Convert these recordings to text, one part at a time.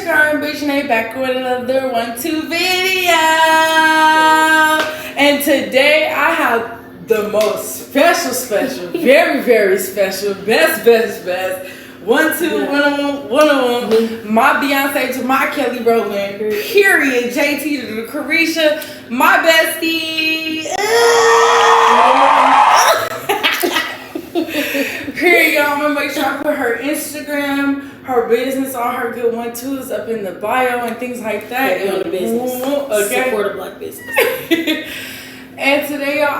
your girl, bitch, Nate, back with another 1-2 video. And today I have the most special, very, very special, best. 1-2, one-on-one. My Beyonce to my Kelly Rowland. Period. JT to the Carisha. My bestie. Period, y'all. I'm gonna make sure I put her Instagram, her business, all her good 1-2s up in the bio and things like that. Yeah, on the business. Okay. Support a black business. And today, y'all,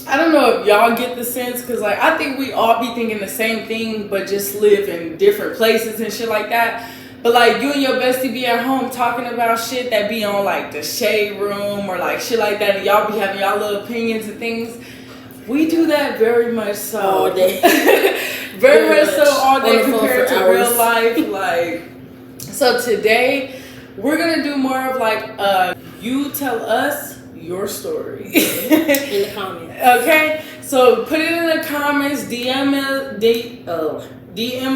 I don't know if y'all get the sense, because like I think we all be thinking the same thing, but just live in different places and shit like that. But like you and your bestie be at home talking about shit that be on like the shade room or like shit like that, and y'all be having y'all little opinions and things. We do that very much so. All day. very much so all day compared to hours. real life. Like, so today we're gonna do more of like you tell us your story. In the comments. Okay? So put it in the comments, DM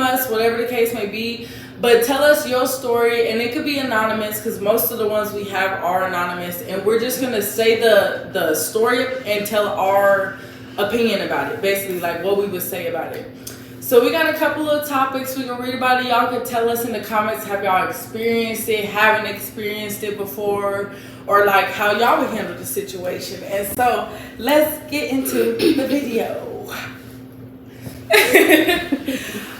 us, whatever the case may be. But tell us your story, and it could be anonymous because most of the ones we have are anonymous. And we're just gonna say the story and tell our opinion about it, basically like what we would say about it. So we got a couple of topics we can read about it. Y'all can tell us in the comments, have y'all experienced it, haven't experienced it before, or like how y'all would handle the situation. And so let's get into the video.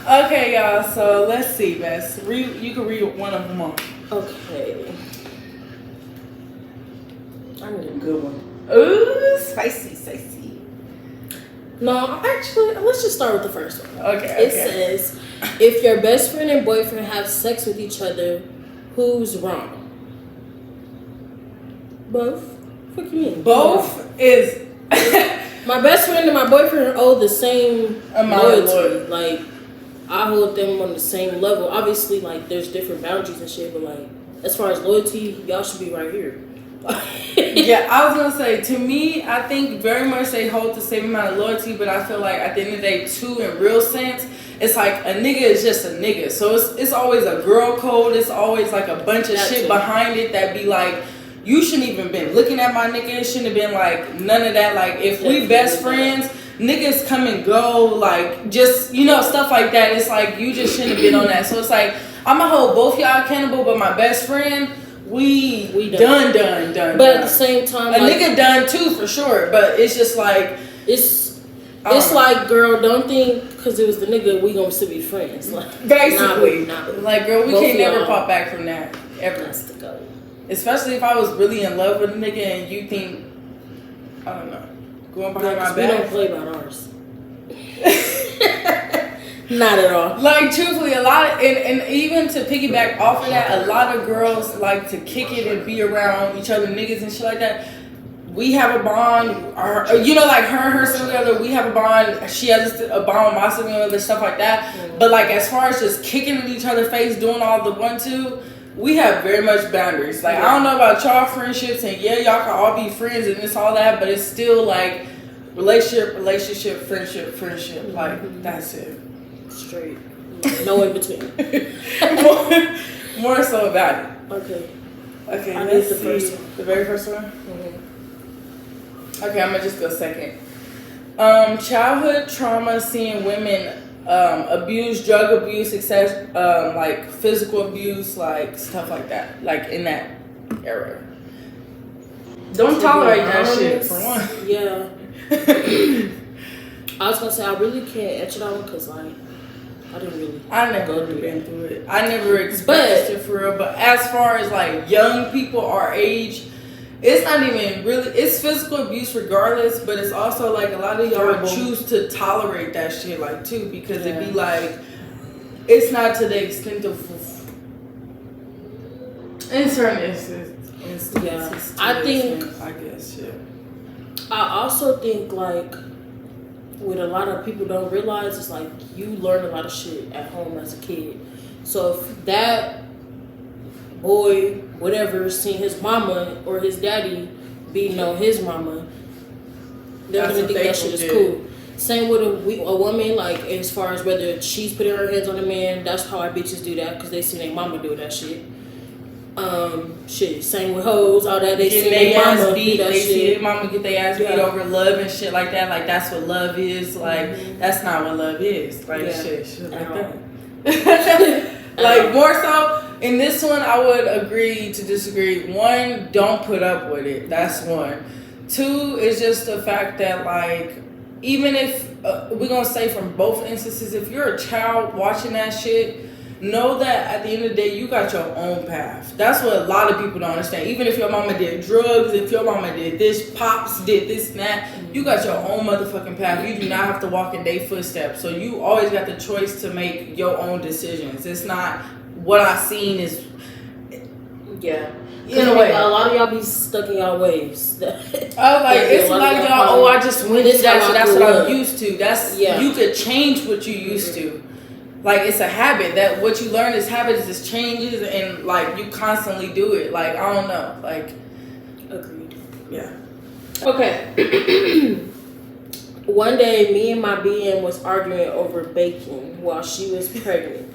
Okay, y'all, so let's see, Bess. You can read one of them on. Okay. I need a good one. Ooh, spicy. No, actually, let's just start with the first one. Okay. It says, if your best friend and boyfriend have sex with each other, who's wrong? Both? What do you mean? Both is... My best friend and my boyfriend owe the same loyalty. loyalty. Like, I hold them on the same level. Obviously, like, there's different boundaries and shit, but like, as far as loyalty, y'all should be right here. Yeah, I was gonna say, to me, I think very much they hold the same amount of loyalty, but I feel like at the end of the day, too, in real sense, it's like a nigga is just a nigga. So it's always a girl code. It's always like a bunch of shit behind it that be like, you shouldn't even been looking at my nigga. It shouldn't have been like none of that. Like, if we best friends, niggas come and go, like, just, you know, stuff like that. It's like, you just shouldn't have been on that. So it's like, I'm gonna hold both y'all accountable, but my best friend, we done. But at the same time, a nigga done too, for sure. But it's just like, it's like, girl, don't think because it was the nigga we gonna still be friends. Like, basically, like, girl, we can't never y'all. pop back from that ever. That's the go. Especially if I was really in love with a nigga and you think, I don't know, going behind my back. We don't play about ours. Not at all. Like, truthfully, a lot of, and even to piggyback off of that, a lot of girls like to kick it and be around each other niggas and shit like that. We have a bond, or, you know, like her and her significant other, we have a bond. She has a bond with my significant other, stuff like that. Mm-hmm. But like, as far as just kicking in each other's face, doing all the 1-2, we have very much boundaries. Like, I don't know about y'all friendships, and yeah, y'all can all be friends and it's all that, but it's still like relationship, friendship. Like, that's it. Straight. No in between. more so about it. Okay, let's see. First one. The very first one? Mm-hmm. Okay, I'm gonna just go second. Childhood trauma, seeing women abuse, drug abuse, excess, like physical abuse, like stuff like that, like in that era. Don't tolerate that shit, for one. Yeah. I was gonna say, I really can't answer that one because, like, I never been through it. I never experienced it for real. But as far as like young people our age, it's not even really, it's physical abuse regardless, but it's also like a lot of y'all choose to tolerate that shit, like, too, because it be like, it's not to the extent of, in certain instances, I guess. I also think, like, what a lot of people don't realize is, like, you learn a lot of shit at home as a kid. So if that boy, whatever, seen his mama or his daddy beating on his mama, they're gonna think that shit is cool. Same with a woman, like as far as whether she's putting her hands on a man, that's how our bitches do that because they see their mama do that shit. Shit. Same with hoes, all that they see their mama beat. Do that they shit. see their mama get their ass beat over love and shit like that. Like that's what love is. Like that's not what love is. Like shit like that. Like more so in this one, I would agree to disagree. One, don't put up with it. That's one. Two is just the fact that like. Even if we're gonna say from both instances, if you're a child watching that shit, know that at the end of the day you got your own path. That's what a lot of people don't understand. Even if your mama did drugs, if your mama did this, pops did this and that, you got your own motherfucking path. You do not have to walk in their footsteps. So you always got the choice to make your own decisions. It's not what I seen is in a way. A lot of y'all be stuck in y'all ways. It's like y'all, I just went to that, so that's what I'm used to. That's you could change what you used to. Like it's a habit that what you learn is habits is changes and like you constantly do it. Like I don't know. Like agreed. Yeah. Okay. One day me and my BM was arguing over bacon while she was pregnant.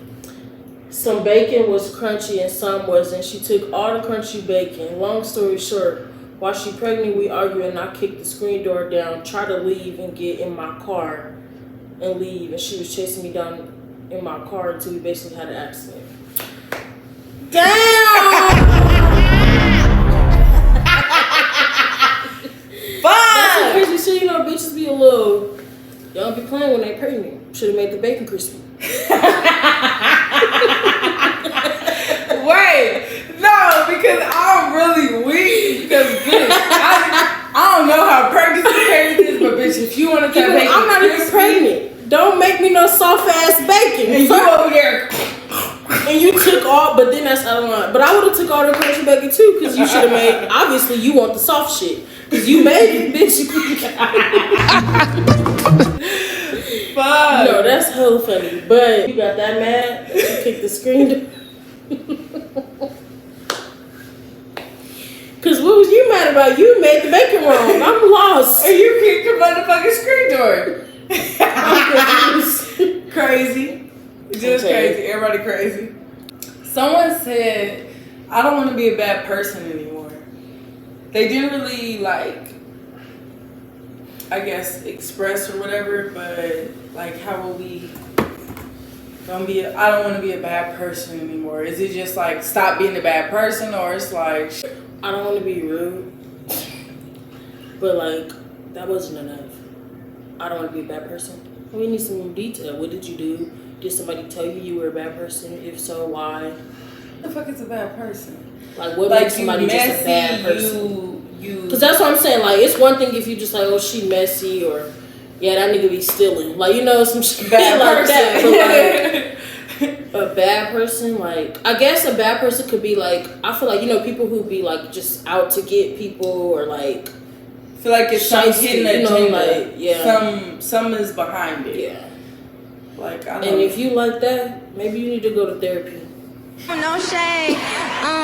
Some bacon was crunchy and some wasn't. She took all the crunchy bacon. Long story short, while she pregnant, we argued and I kicked the screen door down, tried to leave and get in my car and leave. And she was chasing me down in my car until we basically had an accident. Damn! That's some crazy shit, you know, bitches be a little, y'all be playing when they pregnant. Should have made the bacon crispy. Wait, no, because I'm really weak. Because bitch, I don't know how pregnancy is, but bitch, if you want to get bacon, I'm not even pregnant. Don't make me no soft ass bacon. And you over there, and you took all, but then that's out of line. But I would have took all the crunchy bacon too, because you should have made. Obviously, you want the soft shit, because you made it, bitch. Fuck. No, that's hella funny. But you got that mad that you kicked the screen. Cause what was you mad about? You made the bacon wrong. I'm lost. And you kicked the motherfucking screen door. Crazy. Just crazy. Everybody crazy. Someone said, I don't want to be a bad person anymore. They didn't really like, I guess, express or whatever, but like how will we I don't want to be a bad person anymore. Is it just like stop being a bad person, or it's like I don't want to be rude, but like that wasn't enough. I don't want to be a bad person. We need some more detail. What did you do? Did somebody tell you were a bad person? If so, why? What the fuck is a bad person? Like what makes somebody messy, just a bad person? Because that's what I'm saying. Like it's one thing if you just like, oh, she messy, or yeah, that nigga be stealing. Like, you know, some shit bad like person. that. But like a bad person, like I guess a bad person could be like, I feel like, you know, people who be like just out to get people, or like I feel like it's some hidden agenda. You know, like, yeah. Some is behind it. Yeah. Like I don't And if you like that, maybe you need to go to therapy. No shade.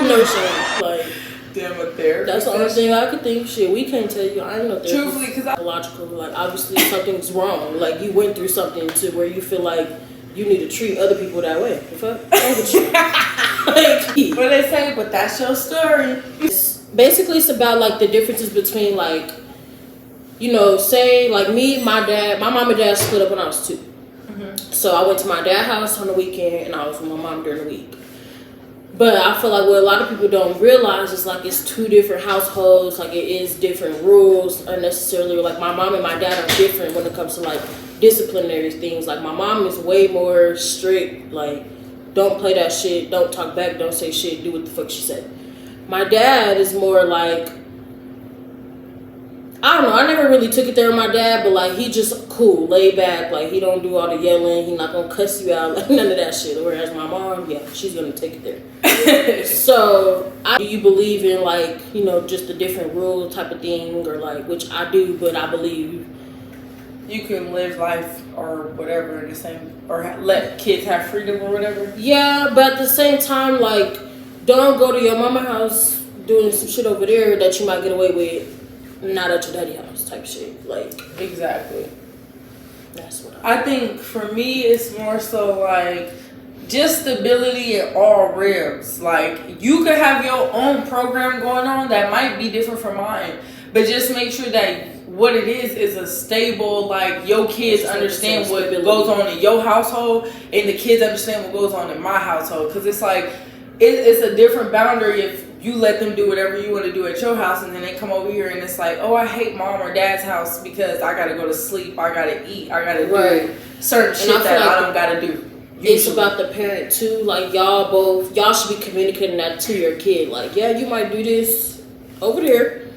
No shade. Like damn a therapist. that's the only thing I could think. Shit, we can't tell you. I ain't no therapist. Truthfully, because logical. Like obviously something's wrong. Like you went through something to where you feel like you need to treat other people that way. The fuck? Like, what they say, but that's your story. Basically, it's about like the differences between like, you know, say like me, my mom and dad split up when I was 2. Mm-hmm. So I went to my dad's house on the weekend, and I was with my mom during the week. But I feel like what a lot of people don't realize is like it's 2 different households. Like it is different rules unnecessarily. Like my mom and my dad are different when it comes to like disciplinary things. Like my mom is way more strict. Like don't play that shit. Don't talk back. Don't say shit. Do what the fuck she said. My dad is more like, I don't know. I never really took it there with my dad, but like he just cool, laid back. Like he don't do all the yelling. He not gonna cuss you out. Like none of that shit. Whereas my mom, yeah, she's gonna take it there. So, do you believe in like, you know, just a different rule type of thing, or like, which I do, but I believe you can live life or whatever in the same, or let kids have freedom or whatever. Yeah, but at the same time, like, don't go to your mama house doing some shit over there that you might get away with, not at your daddy house type shit. Like exactly. That's what I think for me, it's more so like just stability in all realms. Like, you could have your own program going on that might be different from mine, but just make sure that what it is a stable, like, your kids understand what goes on in your household and the kids understand what goes on in my household. Because it's like, it's a different boundary if you let them do whatever you want to do at your house, and then they come over here and it's like, oh, I hate mom or dad's house because I gotta go to sleep, I gotta eat, I gotta do certain shit that I don't gotta do. Usually. It's about the parent too. Like, y'all should be communicating that to your kid. Like, yeah, you might do this over there,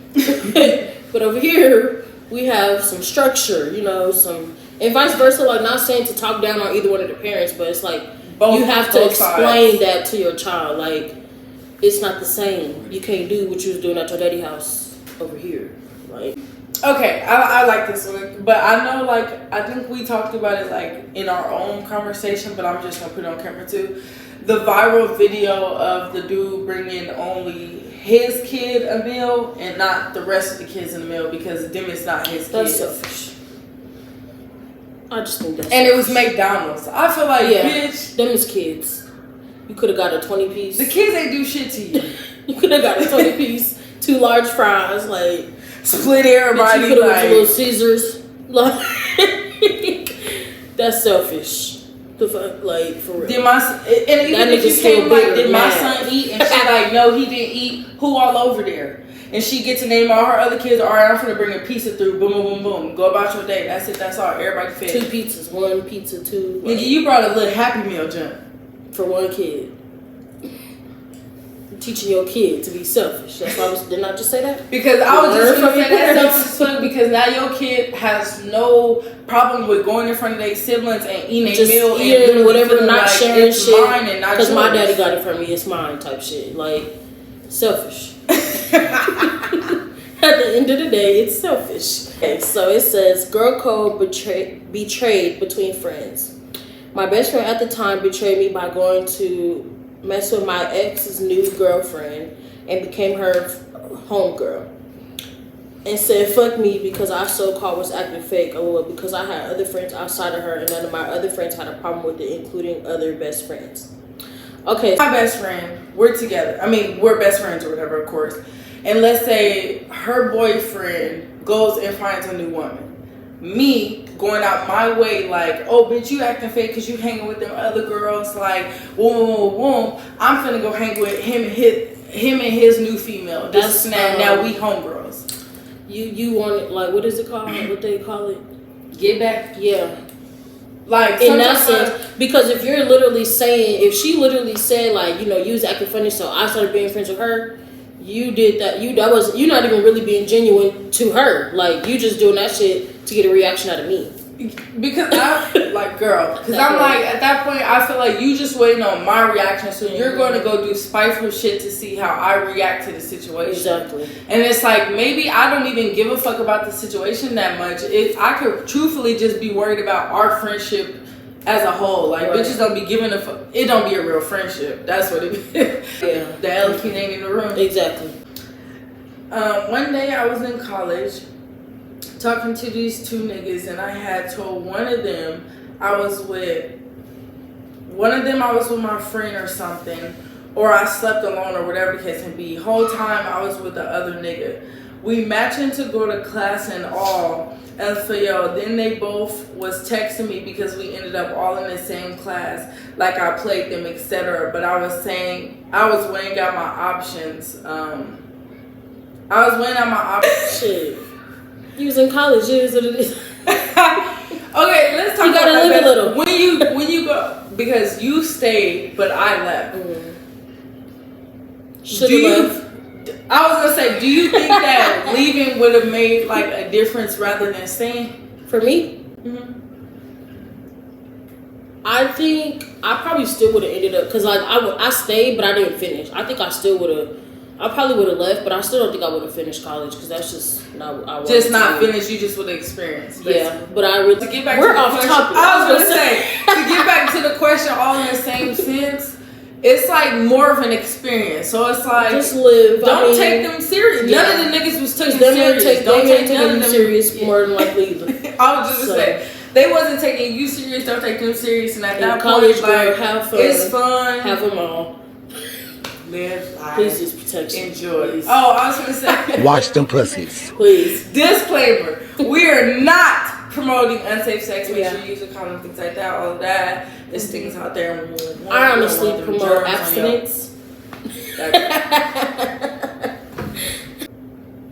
but over here we have some structure, you know, and vice versa. Like, not saying to talk down on either one of the parents, but it's like you have to explain that to your child. Like, it's not the same. You can't do what you was doing at your daddy house over here. Like, okay, I like this one, but I know, like, I think we talked about it, like, in our own conversation, but I'm just gonna put it on camera too. The viral video of the dude bringing only his kid a meal and not the rest of the kids in the meal because them is not his kids. That's selfish. I just think that's and selfish. It was McDonald's. I feel like, bitch, them is kids. You could have got a 20-piece. The kids ain't do shit to you. You could have got a 20-piece, 2 large fries, like, split everybody. You could have went to Little Caesars. Like, that's selfish. The fuck, like, for real. Did my son eat? And she like, no, he didn't eat. Who all over there? And she get to name all her other kids. All right, I'm finna bring a pizza through. Boom, boom, boom, boom. Go about your day. That's it. That's all. Everybody fed. 2 pizzas. 1 pizza, 2. Nigga, you brought a little Happy Meal jump for 1 kid. Teaching your kid to be selfish. That's why didn't I just say that? Because I was just going to say that selfish because now your kid has no problem with going in front of their siblings and eating a meal and whatever, not like sharing shit. Because my daddy got it from me, it's mine type shit. Like, selfish. At the end of the day, it's selfish. Okay, so it says, girl code betrayed between friends. My best friend at the time betrayed me by going to mess with my ex's new girlfriend and became her homegirl. And said fuck me because I so-called was acting fake, or because I had other friends outside of her and none of my other friends had a problem with it, including other best friends. Okay. My best friend, we're together. I mean, we're best friends or whatever, of course. And let's say her boyfriend goes and finds a new woman. Me going out my way like, oh, bitch, you acting fake because you hanging with them other girls. Like, whoom. I'm finna go hang with him and his new female. That's now we homegirls. You want it, like, what is it called? What they call it? Get back? Yeah. Like, in that sense, because if you're literally saying, if she literally said, like, you know, you was acting funny, so I started being friends with her, you did that. You're not even really being genuine to her. Like, you just doing that shit to get a reaction out of me. Because I'm like, girl, because I'm like, at that point, I feel like you just waiting on my reaction, so you're going to go do spiteful shit to see how I react to the situation. Exactly. And it's like, maybe I don't even give a fuck about the situation that much. I could truthfully just be worried about our friendship as a whole. Like, bitches don't be giving a fuck. It don't be a real friendship. That's what it is. Yeah. The elephant ain't in the room. Exactly. One day I was in college talking to these 2 niggas, and I had told one of them I was with my friend or something, or I slept alone or whatever the case may be. Whole time I was with the other nigga. We matching to go to class and all. And so then they both was texting me because we ended up all in the same class. Like I played them, etc. But I was saying I was weighing out my options. Shit. You was in college, it is what it is. Okay, let's talk about that. Live a little. When you go, because you stayed, but I left. Left. I was gonna say, do you think that leaving would have made like a difference rather than staying? For me? Mm-hmm. I think I probably still would have ended up, because like I stayed, but I didn't finish. I think I probably would have left, but I still don't think I would have finished college because that's just not what I wanted. Just not finished, you just would have experienced. Yeah, but I really. To get back we're to the off question, topic. I was gonna say, to get back to the question, all in the same sense, it's like more of an experience. So it's like, just live. Don't take them serious. Yeah. None of the niggas was taking serious. Don't take them serious more than likely either. I was just gonna say, they wasn't taking you serious, don't take them serious, and at In that college, point, girl, like, have fun. it's fun. Have them all. Live life. Please just protect you. Enjoy. Please. Oh, I was gonna say. Watch them pussies. Please. Disclaimer: we are not promoting unsafe sex. Make Yeah. sure you use a condom, things like that. All of that. There's things out there. I honestly promote abstinence.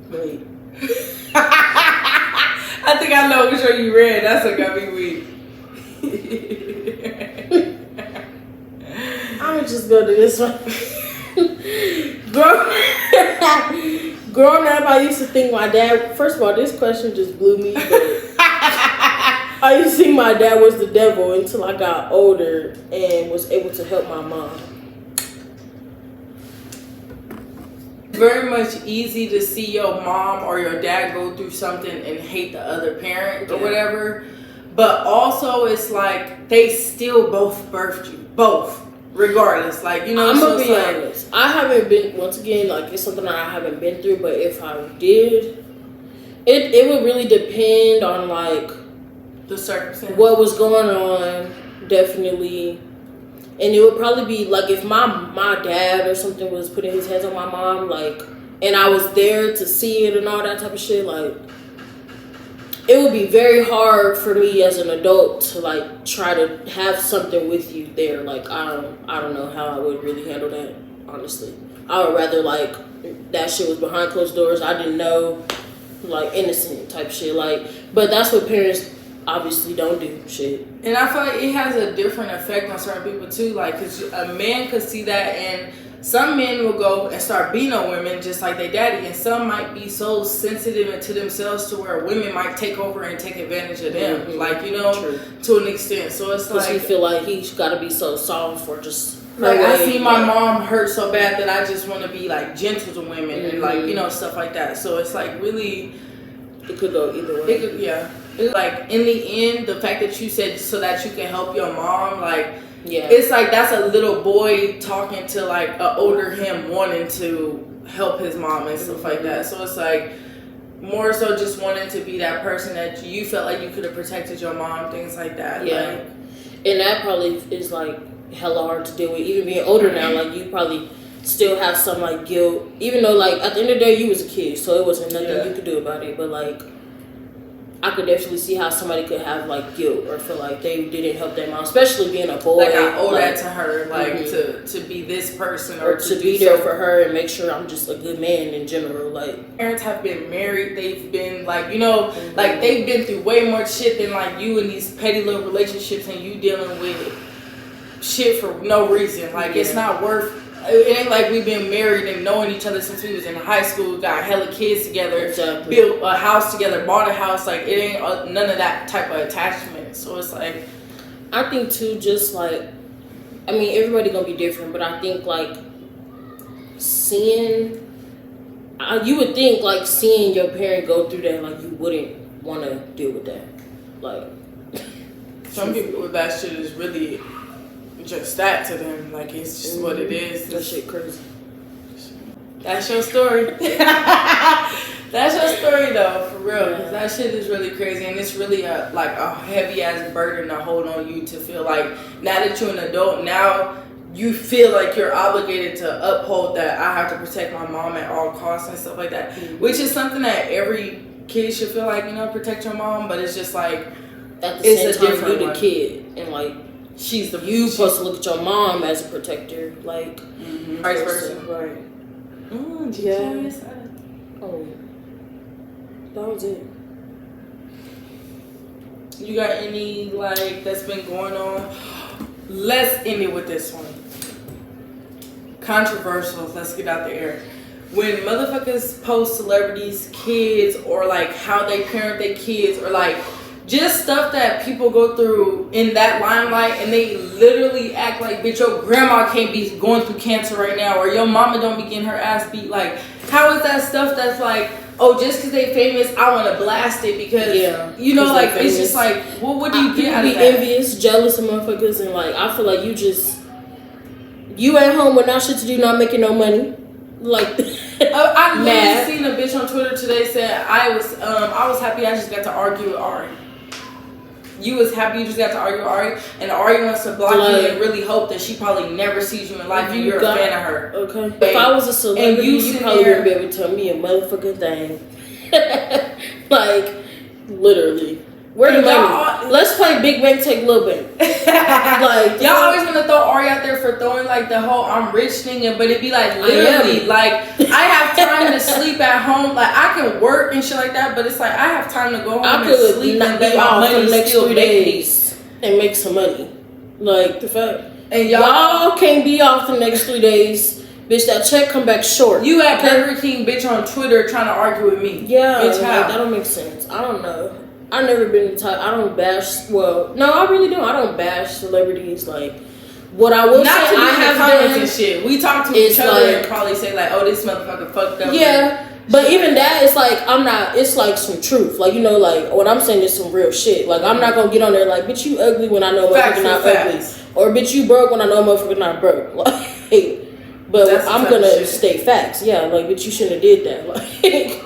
Wait. I think I know which one you read. That's what got me weak. I'm gonna just go to this one. Growing up, I used to think my dad. First of all, this question just blew me. But I used to think my dad was the devil until I got older and was able to help my mom. Very much easy to see your mom or your dad go through something and hate the other parent or whatever, but also it's like they still both birthed you, both, regardless. Like, you know, I'm so gonna it's be like, honest. I haven't been, once again, like, it's something that I haven't been through, but if I did, it would really depend on like the circumstance, what was going on, definitely. And it would probably be like if my dad or something was putting his hands on my mom, like, and I was there to see it and all that type of shit, like, it would be very hard for me as an adult to like try to have something with you there. Like, I don't know how I would really handle that, honestly. I would rather like that shit was behind closed doors. I didn't know, like, innocent type shit. Like, but that's what parents obviously don't do shit. and I feel like it has a different effect on certain people too. Like, cause a man could see that, and some men will go and start beating on women just like their daddy, and some might be so sensitive into themselves to where women might take over and take advantage of them. Mm-hmm. Like, you know, True. to an extent. So it's Because like, he feel like he's got to be so soft or just like, I way, see my like, mom hurt so bad that I just want to be like gentle to women and like, you know, stuff like that. So it's like really, it could go either way. it could, yeah. It's like in the end, the fact that you said so that you can help your mom, like, Yeah. it's like that's a little boy talking to like an older him wanting to help his mom and stuff like that. So it's like more so just wanting to be that person that you felt like you could have protected your mom, things like that. Yeah. Like, And that probably is like hella hard to deal with. Even being older now, like, you probably still have some like guilt. Even though, like, at the end of the day, you was a kid, so it wasn't nothing you could do about it. But like, I could definitely see how somebody could have like guilt or feel like they didn't help their mom, especially being a boy. like I owe like, that to her, like to be this person or or to do be there something. for her and make sure I'm just a good man in general. Like, Parents have been married, they've been like, you know, like they've been through way more shit than like you in these petty little relationships, and you dealing with shit for no reason. Like, it's not worth. It ain't like we've been married and knowing each other since we was in high school, got hella kids together, Exactly. built a house together, bought a house. Like, it ain't none of that type of attachment. So it's like, I think too, just like, I mean, everybody gonna be different, but I think like seeing, you would think like seeing your parent go through that, like, you wouldn't want to deal with that. Like, some people, that shit is really just that to them. Like, it's just what it is. that shit crazy. That's your story. That's your story though, for real. 'Cause that shit is really crazy, and it's really like a heavy ass burden to hold on you to feel like now that you're an adult, now you feel like you're obligated to uphold that I have to protect my mom at all costs and stuff like that. Which is something that every kid should feel like, you know, protect your mom, but it's just like At the it's same a time, different you the one. kid, and like, she's the you supposed to look at your mom as a protector, like, vice versa. right? Yeah. Oh, that was it. You got any like that's been going on? Let's end it with this one. Controversial. Let's get out the air. When motherfuckers post celebrities' kids, or like how they parent their kids, or like just stuff that people go through in that limelight, and they literally act like, bitch, your grandma can't be going through cancer right now, or your mama don't be getting her ass beat. Like, how is that stuff that's like, oh, just because they famous, I want to blast it because, you know, like, it's just like, well, what do you get out of be that? envious, jealous of motherfuckers, and like, I feel like you at home with not shit to do, not making no money. Like, I literally mad. seen a bitch on Twitter today saying I was happy I just got to argue with Ari. you was happy you just got to argue with Ari, and Ari wants to block you and really hope that she probably never sees you in life and you're a fan of her. Okay. If I was a celebrity, you probably wouldn't be able to tell me a motherfucking thing. Like, literally. Where the money? Let's play Big Bank Take Little Bank. Like, y'all always want to throw Ari out there for throwing like the whole I'm rich thing, but it'd be like literally like I have time to sleep at home. Like I can work and shit like that, but it's like I have time to go home and sleep and be off for the next 3 days and make some money. Like the fact, and y'all can't be off the next 3 days. Bitch, that check come back short. You at Burger King, bitch, on Twitter trying to argue with me. Yeah, bitch, like, that don't make sense. I don't know. I've never been the type. I don't bash. Well, no, I really don't. I don't bash celebrities. Like, what I will say, I have comments and shit. We talk to each other and probably say like, "Oh, this motherfucker fucked up." Yeah, but even that, it's like I'm not. It's like some truth. Like, you know, like what I'm saying is some real shit. Like I'm not gonna get on there like, "Bitch, you ugly" when I know motherfucker not ugly, or "Bitch, you broke" when I know motherfucker not broke. Like, but I'm gonna state facts. Yeah, like, "Bitch, you shouldn't have did that." Like.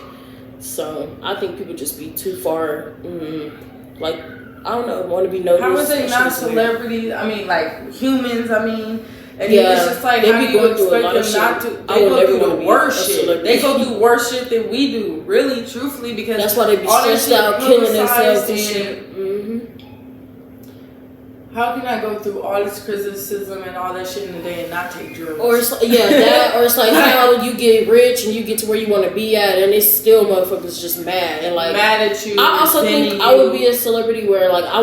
So I think people just be too far, like I don't know, want to be noticed. How is they not celebrities? I mean, like humans. I mean, and it's just like how do you expect them not to? They go through the worst shit. They go through worse shit than we do. Really, truthfully, because that's why they be stressed out, killing themselves and shit. How can I go through all this criticism and all that shit in a day and not take drugs? Or it's that, or it's like how you get rich and you get to where you want to be at, and it's still motherfuckers just mad and like mad at you. I also think I would be a celebrity where like I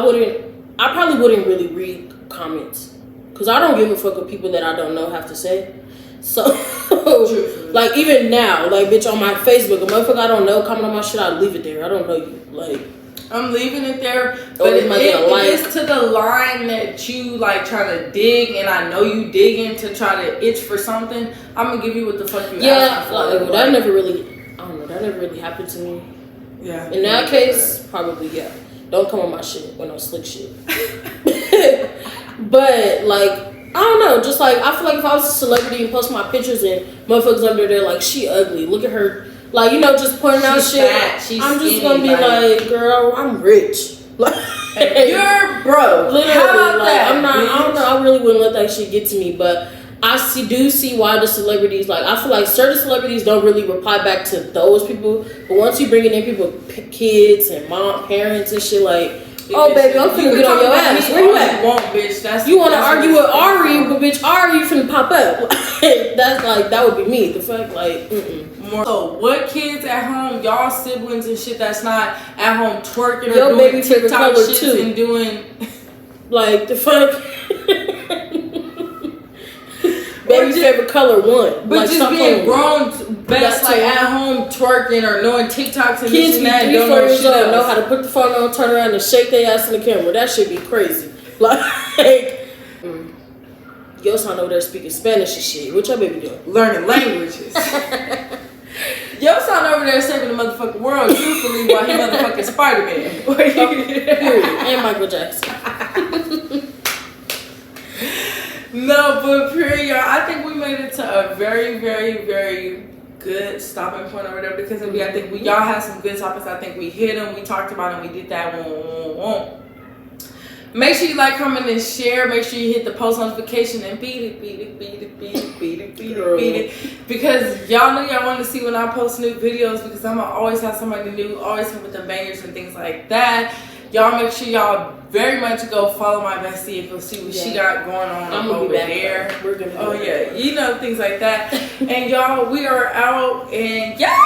probably wouldn't really read comments because I don't give a fuck what people that I don't know have to say. So like even now, like bitch on my Facebook, a motherfucker I don't know comment on my shit, I leave it there. I don't know you, like. I'm leaving it there, but if it's to the line that you like trying to dig, and I know you digging to try to itch for something, I'm gonna give you what the fuck you asking for. Like, that never really, I don't know, that never really happened to me. Yeah. In that case, probably yeah. Don't come on my shit with no slick shit. But like, I don't know, just like I feel like if I was a celebrity and post my pictures and motherfuckers under there like she ugly, look at her. Like, you know, just pointing out shit. I'm just gonna be like, girl, I'm rich. Like, you're broke. Literally, how about like, that? I don't know. I really wouldn't let that shit get to me. But I do see why the celebrities, like, I feel like certain celebrities don't really reply back to those people. But once you bring in people, kids and parents and shit, like, oh, baby, I'm finna get on your ass. Where you at? You want to argue with Ari, but bitch, Ari, you finna pop up. That's like, that would be me. The fuck, like, So, what kids at home, y'all siblings and shit that's not at home twerking your or doing TikTok shit too. And doing like the fuck? Baby's favorite color one. But like, just being grown best like at home twerking or knowing TikToks and kids be 3, 4 years old know how to put the phone on, turn around and shake their ass in the camera. That should be crazy. Like your son over there speaking Spanish and shit. What your baby doing? Learning languages. Your son over there saving the motherfucking world, truthfully, while he motherfucking Spider-Man. And Michael Jackson. No, but period, y'all. I think we made it to a very, very, very good stopping point over there because I think y'all had some good topics. I think we hit them, we talked about them, we did that. Make sure you like, comment, and share. Make sure you hit the post notification and beat it. Because y'all know y'all want to see when I post new videos because I'm going to always have somebody new, always come with the bangers and things like that. Y'all make sure y'all very much go follow my bestie and go see what she got going on over there. We're gonna you know, things like that. And y'all, we are out and yeah.